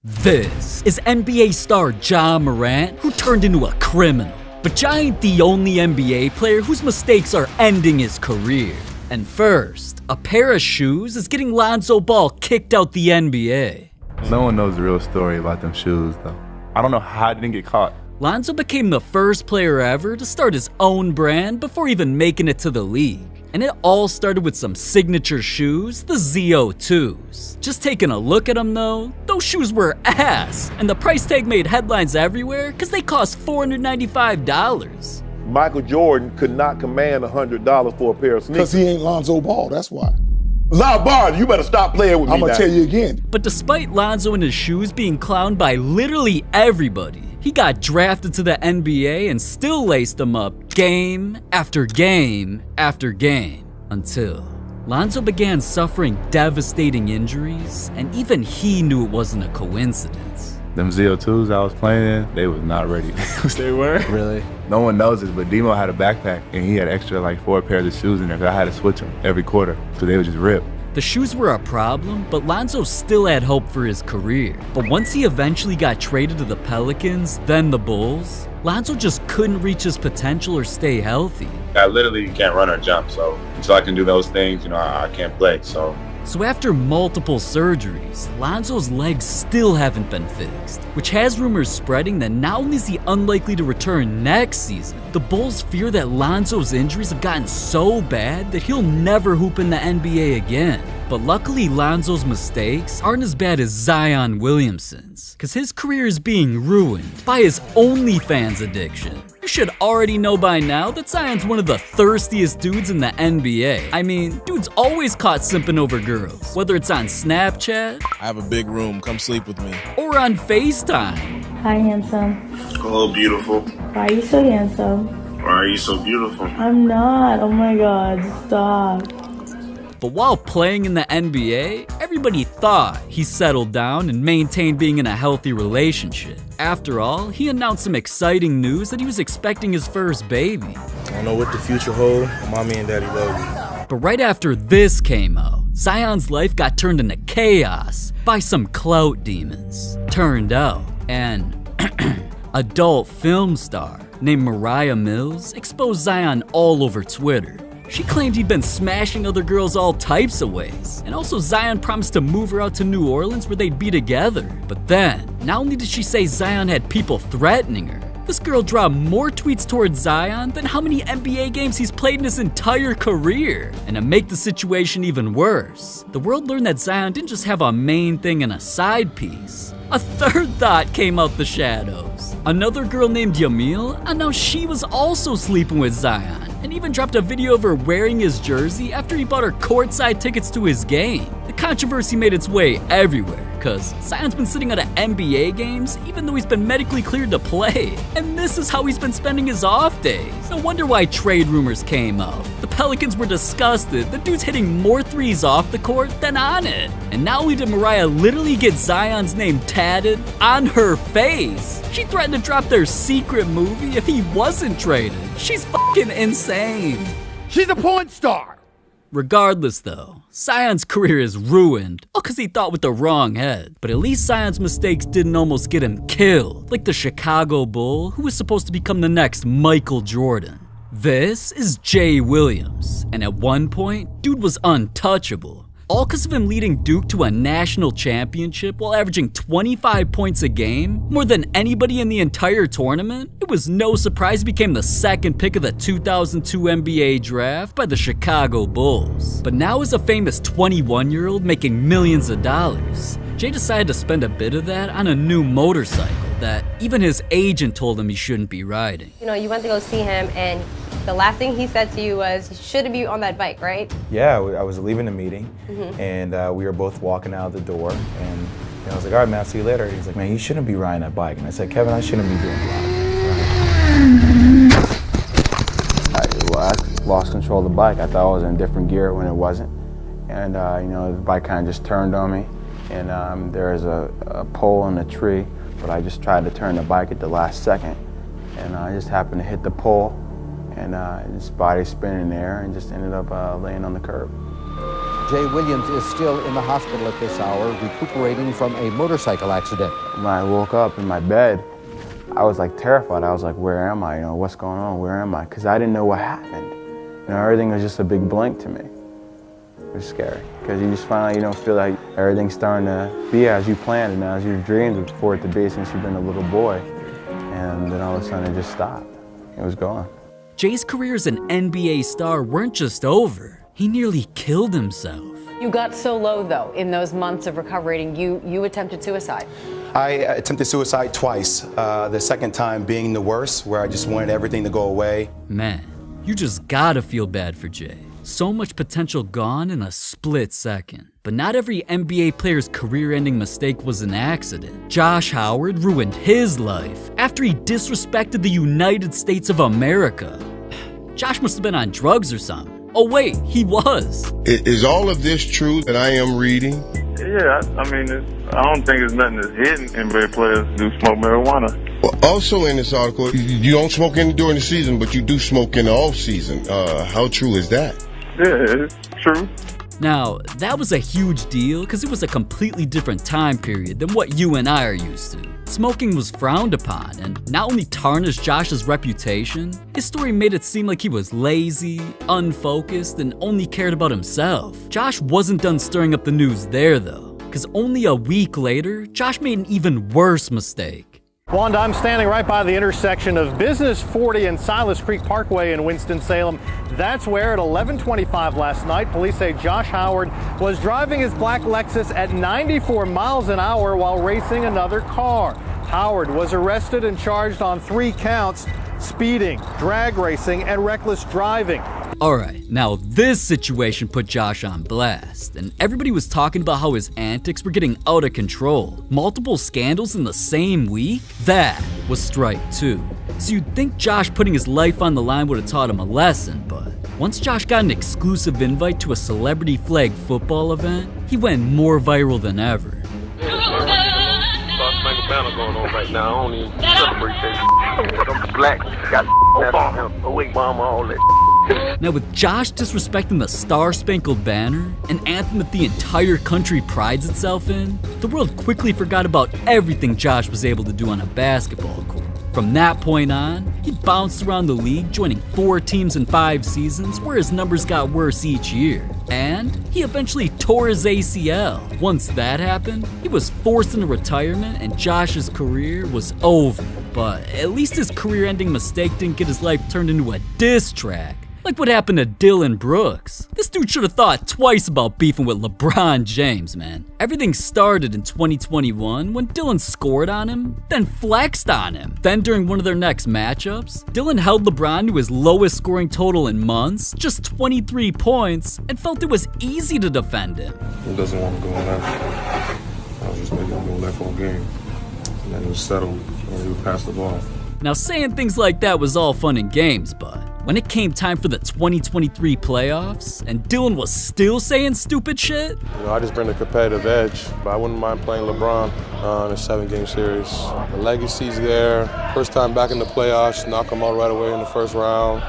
This is NBA star Ja Morant, who turned into a criminal. But Ja ain't the only NBA player whose mistakes are ending his career. And first, a pair of shoes is getting Lonzo Ball kicked out the NBA. No one knows the real story about them shoes, though. I don't know how I didn't get caught. Lonzo became the first player ever to start his own brand before even making it to the league. And it all started with some signature shoes, the ZO2s. Just taking a look at them though, those shoes were ass, and the price tag made headlines everywhere because they cost $495. Michael Jordan could not command $100 for a pair of sneakers. Because he ain't Lonzo Ball, that's why. Lonzo Ball, you better stop playing with me I'm gonna now. tell you again. But despite Lonzo and his shoes being clowned by literally everybody, he got drafted to the NBA and still laced them up game after game after game until Lonzo began suffering devastating injuries, and even he knew it wasn't a coincidence. Them ZO2s I was playing in, they was not ready. They were? Really? No one knows this, but Demo had a backpack, and he had extra like 4 pairs of shoes in there, because I had to switch them every quarter, so they would just rip. The shoes were a problem, but Lonzo still had hope for his career. But once he eventually got traded to the Pelicans, then the Bulls, Lonzo just couldn't reach his potential or stay healthy. I literally can't run or jump, so until I can do those things, I can't play, So after multiple surgeries, Lonzo's legs still haven't been fixed, which has rumors spreading that not only is he unlikely to return next season, the Bulls fear that Lonzo's injuries have gotten so bad that he'll never hoop in the NBA again. But luckily, Lonzo's mistakes aren't as bad as Zion Williamson's, because his career is being ruined by his OnlyFans addiction. You should already know by now that Zion's one of the thirstiest dudes in the NBA. I mean, dude's always caught simping over girls, whether it's on Snapchat, I have a big room, come sleep with me. or on FaceTime. Hi, handsome. hello, beautiful. Why are you so handsome? Why are you so beautiful? I'm not. Oh my god, stop. But while playing in the NBA, everybody thought he settled down and maintained being in a healthy relationship. After all, he announced some exciting news that he was expecting his first baby. I don't know what the future holds, but mommy and daddy love you. But right after this came out, Zion's life got turned into chaos by some clout demons. Turned out, an adult film star named Mariah Mills exposed Zion all over Twitter. She claimed he'd been smashing other girls all types of ways, and also Zion promised to move her out to New Orleans where they'd be together. But then, not only did she say Zion had people threatening her, this girl dropped more tweets towards Zion than how many NBA games he's played in his entire career. And to make the situation even worse, the world learned that Zion didn't just have a main thing and a side piece. A third thought came out the shadows. Another girl named Yamil announced she was also sleeping with Zion, and even dropped a video of her wearing his jersey after he bought her courtside tickets to his game. The controversy made its way everywhere, cause Zion's been sitting out of NBA games even though he's been medically cleared to play. And this is how he's been spending his off days. No wonder why trade rumors came out. The Pelicans were disgusted. The dude's hitting more threes off the court than on it. And not only did Mariah literally get Zion's name tatted on her face, she threatened to drop their secret movie if he wasn't traded. She's fucking insane. She's a porn star. Regardless though, Zion's career is ruined, all cause he thought with the wrong head. But at least Zion's mistakes didn't almost get him killed, like the Chicago Bull who was supposed to become the next Michael Jordan. This is Jay Williams, and at one point, dude was untouchable. All cause of him leading Duke to a national championship while averaging 25 points a game, more than anybody in the entire tournament. It was no surprise he became the second pick of the 2002 NBA draft by the Chicago Bulls. But now as a famous 21-year-old making millions of dollars, Jay decided to spend a bit of that on a new motorcycle that even his agent told him he shouldn't be riding. You went to go see him, and the last thing he said to you was, you shouldn't be on that bike, right? Yeah, I was leaving the meeting, and we were both walking out the door, and I was like, all right, man, I'll see you later. He's like, man, you shouldn't be riding that bike. And I said, Kevin, I shouldn't be doing a lot of things. I lost control of the bike. I thought I was in a different gear when it wasn't. And, the bike kind of just turned on me, and there was a pole in a tree, but I just tried to turn the bike at the last second, and I just happened to hit the pole, and his body spinning there and just ended up laying on the curb. Jay Williams is still in the hospital at this hour, recuperating from a motorcycle accident. When I woke up in my bed, I was like terrified. I was like, where am I? You know, what's going on? Where am I? Because I didn't know what happened. You know, everything was just a big blank to me. It was scary because you just finally, you know, feel like everything's starting to be as you planned and as you've dreamed for it to be since you've been a little boy. And then all of a sudden it just stopped. It was gone. Jay's career as an NBA star weren't just over. He nearly killed himself. You got so low, though, in those months of recovering, you attempted suicide. I attempted suicide twice. The second time being the worst, where I just wanted everything to go away. Man, you just gotta feel bad for Jay. So much potential gone in a split second. But not every NBA player's career-ending mistake was an accident. Josh Howard ruined his life after he disrespected the United States of America. Josh must have been on drugs or something. Oh wait, he was. Is all of this true that I am reading? Yeah, I mean, I don't think there's nothing that's hidden. NBA players do smoke marijuana. Well, also in this article, you don't smoke during the season, but you do smoke in the off season. How true is that? Yeah, it's true. Now, that was a huge deal because it was a completely different time period than what you and I are used to. Smoking was frowned upon and not only tarnished Josh's reputation, his story made it seem like he was lazy, unfocused, and only cared about himself. Josh wasn't done stirring up the news there though, because only a week later, Josh made an even worse mistake. Wanda, I'm standing right by the intersection of Business 40 and Silas Creek Parkway in Winston-Salem. That's where at 11:25 last night, police say Josh Howard was driving his black Lexus at 94 miles an hour while racing another car. Howard was arrested and charged on 3 counts: speeding, drag racing, and reckless driving. Alright, now this situation put Josh on blast, and everybody was talking about how his antics were getting out of control. Multiple scandals in the same week? That was strike 2. So you'd think Josh putting his life on the line would have taught him a lesson, but once Josh got an exclusive invite to a celebrity flag football event, he went more viral than ever. Banner going on right now. I don't even celebrate that. I'm black. Got Obama, Obama, all that. Now with Josh disrespecting the Star-Spangled Banner, an anthem that the entire country prides itself in, the world quickly forgot about everything Josh was able to do on a basketball court. From that point on, he bounced around the league, joining 4 teams in 5 seasons, where his numbers got worse each year. And he eventually tore his ACL. Once that happened, he was forced into retirement and Josh's career was over. But at least his career-ending mistake didn't get his life turned into a diss track, like what happened to Dillon Brooks. This dude should have thought twice about beefing with LeBron James, man. Everything started in 2021 when Dillon scored on him, then flexed on him. Then during one of their next matchups, Dillon held LeBron to his lowest scoring total in months, just 23 points, and felt it was easy to defend him. He doesn't want to go on that. I was just making him go left all game. And then he was settled when he would pass the ball. Now saying things like that was all fun and games, but when it came time for the 2023 playoffs, and Dillon was still saying stupid shit? You know, I just bring the competitive edge, but I wouldn't mind playing LeBron in a 7-game series. The legacy's there. First time back in the playoffs, knock him out right away in the first round.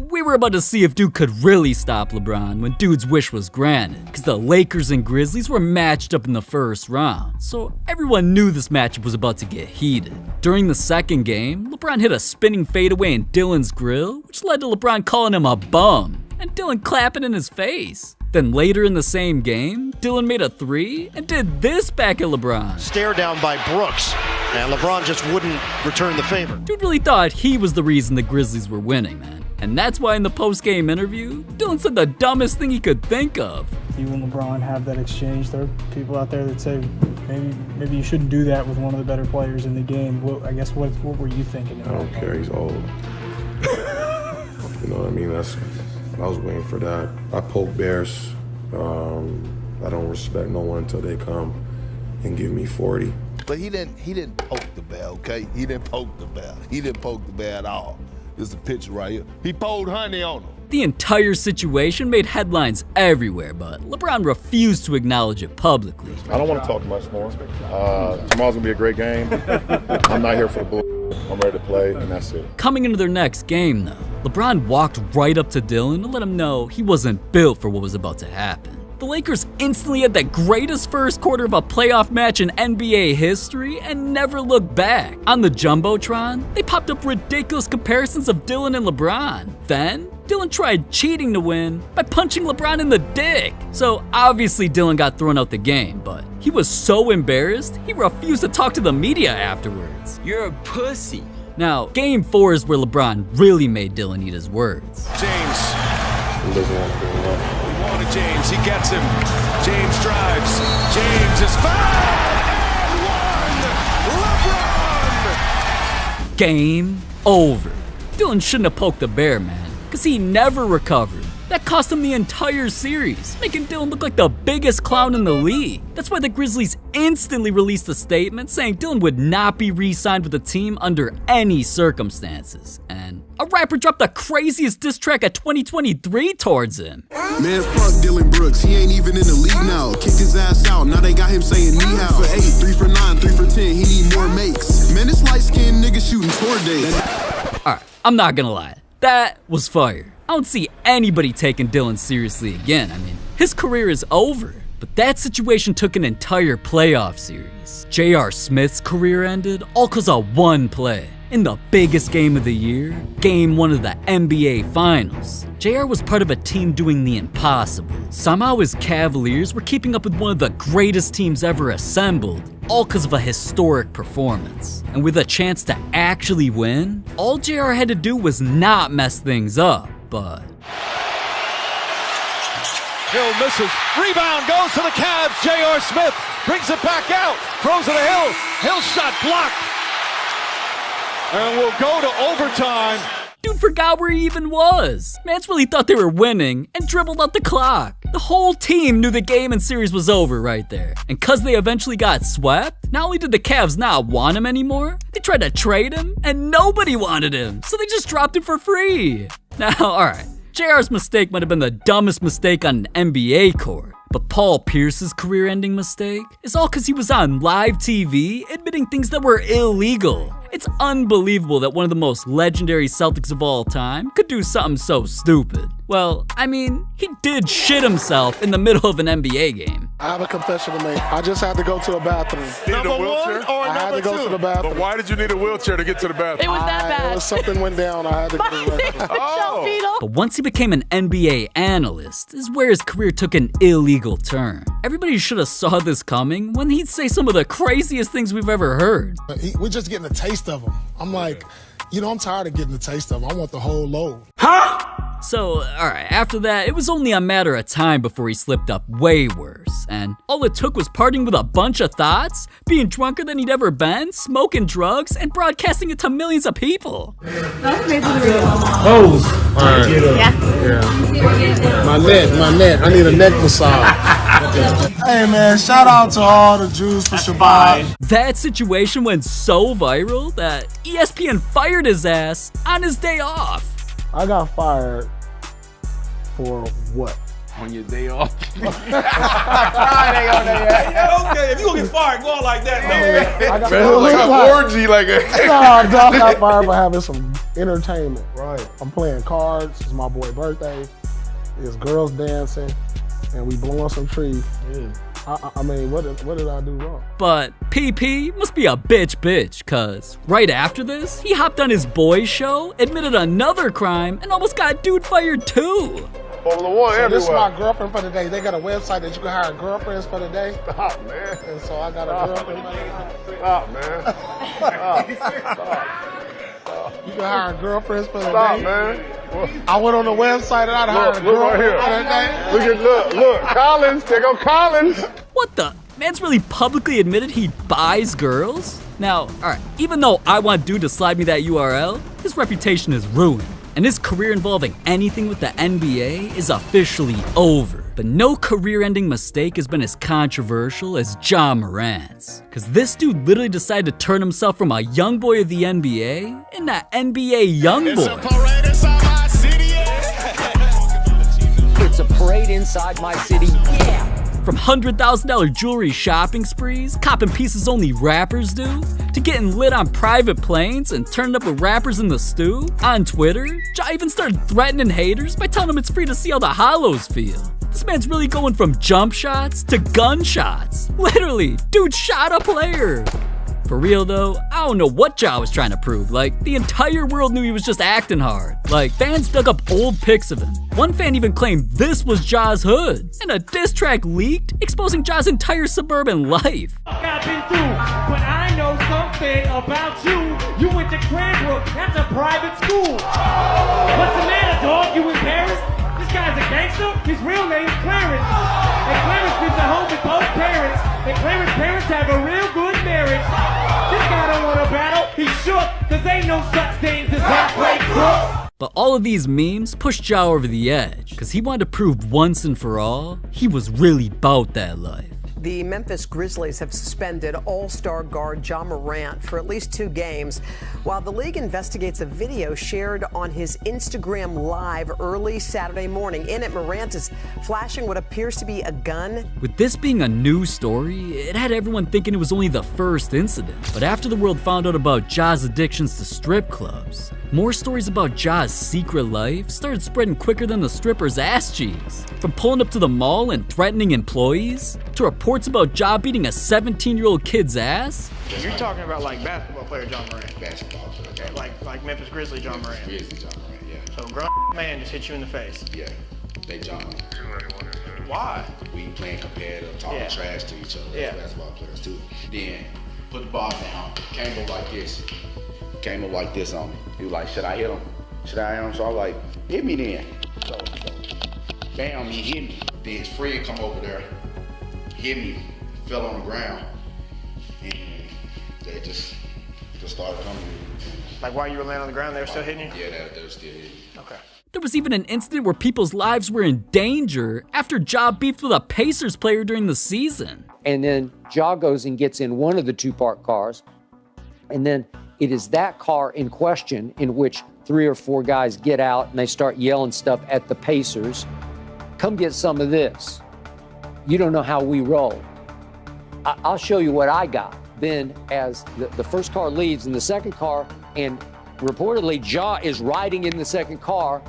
We were about to see if Dude could really stop LeBron when Dude's wish was granted, because the Lakers and Grizzlies were matched up in the first round, so everyone knew this matchup was about to get heated. During the second game, LeBron hit a spinning fadeaway in Dillon's grill, which led to LeBron calling him a bum, and Dillon clapping in his face. Then later in the same game, Dillon made a 3 and did this back at LeBron. Stare down by Brooks, and LeBron just wouldn't return the favor. Dude really thought he was the reason the Grizzlies were winning, man. And that's why in the post-game interview, Dillon said the dumbest thing he could think of. You and LeBron have that exchange. There are people out there that say maybe you shouldn't do that with one of the better players in the game. Well, I guess what were you thinking? I don't care. He's old. You know what I mean? I was waiting for that. I poke bears. I don't respect no one until they come and give me 40. But he didn't poke the bear, okay? He didn't poke the bear. He didn't poke the bear at all. This is a picture right here. He poured honey on him. The entire situation made headlines everywhere, but LeBron refused to acknowledge it publicly. I don't want to talk much more. Tomorrow's gonna be a great game. I'm not here for the bull. I'm ready to play, and that's it. Coming into their next game, though, LeBron walked right up to Dillon to let him know he wasn't built for what was about to happen. the Lakers instantly had the greatest first quarter of a playoff match in NBA history and never looked back. On the Jumbotron, they popped up ridiculous comparisons of Dylan and LeBron. Then, Dylan tried cheating to win by punching LeBron in the dick. So obviously Dylan got thrown out the game, but he was so embarrassed, he refused to talk to the media afterwards. You're a pussy. Now, Game 4 is where LeBron really made Dylan eat his words. James. He doesn't want to do that. He wanted James. He gets him. James drives. James is fouled. And one. LeBron. Game over. Dylan shouldn't have poked the bear, man, because he never recovered. That cost him the entire series, making Dylan look like the biggest clown in the league. That's why the Grizzlies instantly released a statement saying Dylan would not be re-signed with the team under any circumstances. And a rapper dropped the craziest diss track of 2023 towards him. Man, fuck Dylan Brooks, he ain't even in the league now. Kicked his ass out, now they got him saying knee how. For 8, 3 for 9, 3 for 10, he need more makes. Man, this light-skinned nigga shooting tour days. Alright, I'm not gonna lie, that was fire. I don't see anybody taking Dylan seriously again. I mean, his career is over. But that situation took an entire playoff series. J.R. Smith's career ended all cause of one play. In the biggest game of the year, Game 1 of the NBA Finals, J.R. was part of a team doing the impossible. Somehow his Cavaliers were keeping up with one of the greatest teams ever assembled, all cause of a historic performance. And with a chance to actually win, all J.R. had to do was not mess things up. But Hill misses. Rebound goes to the Cavs. J.R. Smith brings it back out. Throws it to Hill. Hill shot blocked. And we'll go to overtime. Dude forgot where he even was. Mans really thought they were winning and dribbled out the clock. The whole team knew the game and series was over right there. And cause they eventually got swept, not only did the Cavs not want him anymore, they tried to trade him and nobody wanted him. So they just dropped him for free. Now, alright, JR's mistake might have been the dumbest mistake on an NBA court. But Paul Pierce's career-ending mistake is all because he was on live TV admitting things that were illegal. It's unbelievable that one of the most legendary Celtics of all time could do something so stupid. Well, I mean, he did shit himself in the middle of an NBA game. I have a confession to make. I just had to go to the bathroom. Number one or I had number to go two? to the bathroom. But why did you need a wheelchair to get to the bathroom? It was that bad. Something went down. I had to go to the restroom. Oh. But once he became an NBA analyst is where his career took an illegal turn. Everybody should have saw this coming when he'd say some of the craziest things we've ever heard. We're just getting a taste of them. I'm like, I'm tired of getting a taste of them. I want the whole load. So, alright, after that, it was only a matter of time before he slipped up way worse. And all it took was partying with a bunch of thoughts, being drunker than he'd ever been, smoking drugs, and broadcasting it to millions of people. Oh, yeah. My neck. I need a neck massage. Hey man, shout out to all the Jews for Shabbat. That situation went so viral that ESPN fired his ass on his day off. I got fired for what? On your day off. Friday on there. Yeah, okay. If you gonna get fired, go out like that, man. I got Like an orgy, like a. Nah, dog, I got fired for having some entertainment. Right. I'm playing cards. It's my boy's birthday. There's girls dancing, and we blowing some trees. Yeah. I mean, what did I do wrong? But PP must be a bitch, cause right after this, he hopped on his boys show, admitted another crime, and almost got dude fired too. Formula One So everywhere. this is my girlfriend for the day. They got a website that you can hire girlfriends for the day. Stop, man. And so I got a girlfriend for the day. Stop, man. Stop. You can hire girlfriends for the Stop, day. man. I went on the website and I'd hire a Look right here. girlfriend for the day. Look, Collins. There go Collins. What the? Man's really publicly admitted he buys girls? Now, alright, even though I want dude to slide me that URL, his reputation is ruined. And his career involving anything with the NBA is officially over. But no career-ending mistake has been as controversial as Ja Morant's. Cause this dude literally decided to turn himself from a young boy of the NBA into NBA young boy. It's a parade inside my city, It's a parade inside my city, yeah. From $100,000 jewelry shopping sprees, copping pieces only rappers do, to getting lit on private planes and turning up with rappers in the stew. On Twitter, Ja even started threatening haters by telling them it's free to see how the Hollows feel. This man's really going from jump shots to gunshots. Literally, dude shot a player. For real though, I don't know what Ja was trying to prove. Like, the entire world knew he was just acting hard. Like, fans dug up old pics of him. One fan even claimed this was Ja's hood. And a diss track leaked, exposing Ja's entire suburban life. I've been through, but I know something about you. You went to Cranbrook, that's a private school. What's the matter, dog? You in Paris? This guy's a gangster? His real name's Clarence. And Clarence lives at home with both parents. And Clarence's parents have a real good marriage. This guy don't want to battle, he's shook, cause ain't no such things as halfway crook. But all of these memes pushed Ja over the edge, cause he wanted to prove once and for all, he was really bout that life. The Memphis Grizzlies have suspended all-star guard Ja Morant for at least 2 games, while the league investigates a video shared on his Instagram Live early Saturday morning. In it, Morant is flashing what appears to be a gun. With this being a news story, it had everyone thinking it was only the first incident. But after the world found out about Ja's addictions to strip clubs, more stories about Ja's secret life started spreading quicker than the stripper's ass cheeks. From pulling up to the mall and threatening employees, to reports about Ja beating a 17-year-old kid's ass. You're talking about like basketball player Ja Morant. Basketball player. Okay, like Memphis Grizzly Ja Morant. Grizzly Ja Morant, yeah. So grown man just hit you in the face. Yeah, they John. Why? We playing competitive, talking trash to each other. Yeah. Basketball players too. Then put the ball down, came up like this. Came up like this on me. He was like, should I hit him? Should I hit him? So I was like, hit me then. So bam, he hit me. Then his friend come over there, hit me, fell on the ground, and they just started coming. Like while you were laying on the ground, they were still hitting you? Yeah, they were still hitting me. Okay. There was even an incident where people's lives were in danger after Ja beefed with a Pacers player during the season. And then Ja goes and gets in one of the 2 parked cars, and then it is that car in question in which 3 or 4 guys get out and they start yelling stuff at the Pacers. Come get some of this. You don't know how we roll. I'll show you what I got. Then as the first car leaves in the second car, and reportedly Ja is riding in the second car,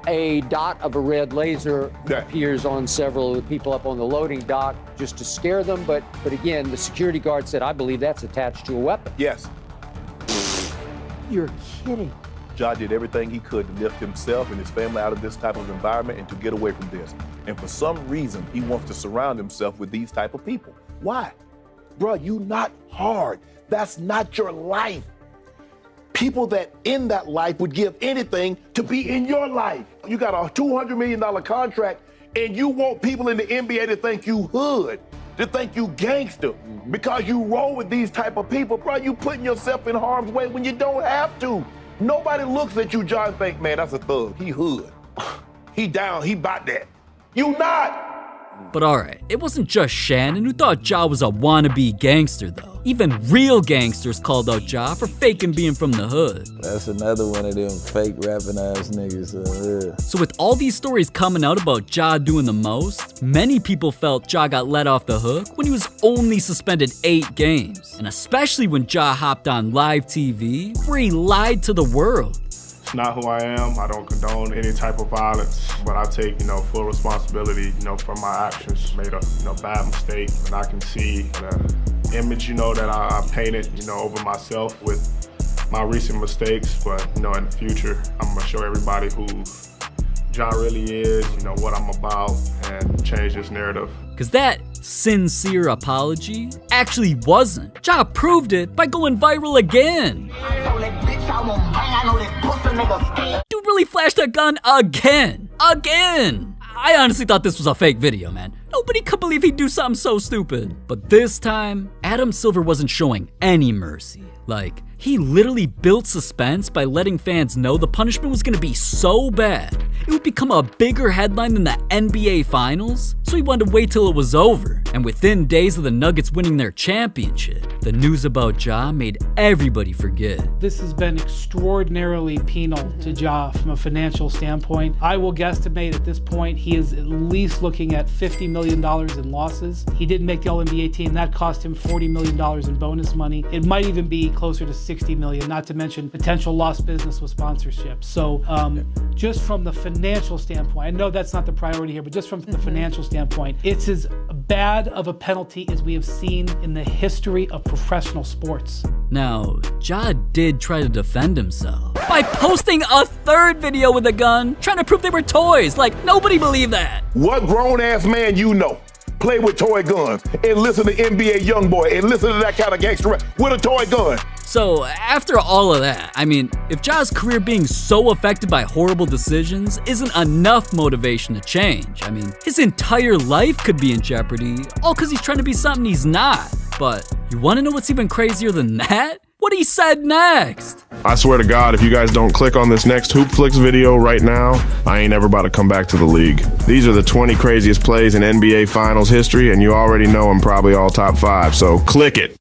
a dot of a red laser appears on several of the people up on the loading dock just to scare them. But again, the security guard said, I believe that's attached to a weapon. Yes. You're kidding. Ja did everything he could to lift himself and his family out of this type of environment and to get away from this. And for some reason, he wants to surround himself with these type of people. Why? Bruh, you not hard. That's not your life. People that in that life would give anything to be in your life. You got a $200 million contract and you want people in the NBA to think you hood, to think you gangster, because you roll with these type of people. Bro, you putting yourself in harm's way when you don't have to. Nobody looks at you, John, and think, man, that's a thug. He hood. He down, he bout that. You not. But alright, it wasn't just Shannon who thought Ja was a wannabe gangster though. Even real gangsters called out Ja for faking being from the hood. That's another one of them fake rapping ass niggas. So with all these stories coming out about Ja doing the most, many people felt Ja got let off the hook when he was only suspended 8 games. And especially when Ja hopped on live TV, where he lied to the world. It's not who I am. I don't condone any type of violence, but I take, full responsibility, for my actions. Made a, bad mistake, and I can see the image, that I painted, over myself with my recent mistakes. But, in the future, I'm gonna show everybody who Ja really is, what I'm about, and change this narrative. Cause that sincere apology actually wasn't. Ja proved it by going viral again. Dude really flashed a gun again. I honestly thought this was a fake video, man. Nobody could believe he'd do something so stupid. But this time, Adam Silver wasn't showing any mercy. Like, he literally built suspense by letting fans know the punishment was gonna be so bad, it would become a bigger headline than the NBA Finals, so he wanted to wait till it was over. And within days of the Nuggets winning their championship, the news about Ja made everybody forget. This has been extraordinarily penal to Ja from a financial standpoint. I will guesstimate at this point he is at least looking at $50 million in losses. He didn't make the All-NBA team. That cost him $40 million in bonus money. It might even be closer to $60 million, not to mention potential lost business with sponsorships. So just from the financial standpoint, I know that's not the priority here, but just from the financial standpoint, it's as bad of a penalty as we have seen in the history of professional sports. Now, Ja did try to defend himself by posting a third video with a gun, trying to prove they were toys. Like, nobody believed that. What grown-ass man you know play with toy guns and listen to NBA YoungBoy and listen to that kind of gangster rap with a toy gun? So, after all of that, I mean, if Ja's career being so affected by horrible decisions isn't enough motivation to change, I mean, his entire life could be in jeopardy, all because he's trying to be something he's not. But you want to know what's even crazier than that? What he said next. I swear to God, if you guys don't click on this next Hoop Flicks video right now, I ain't ever about to come back to the league. These are the 20 craziest plays in NBA Finals history, and you already know I'm probably all top 5, so click it.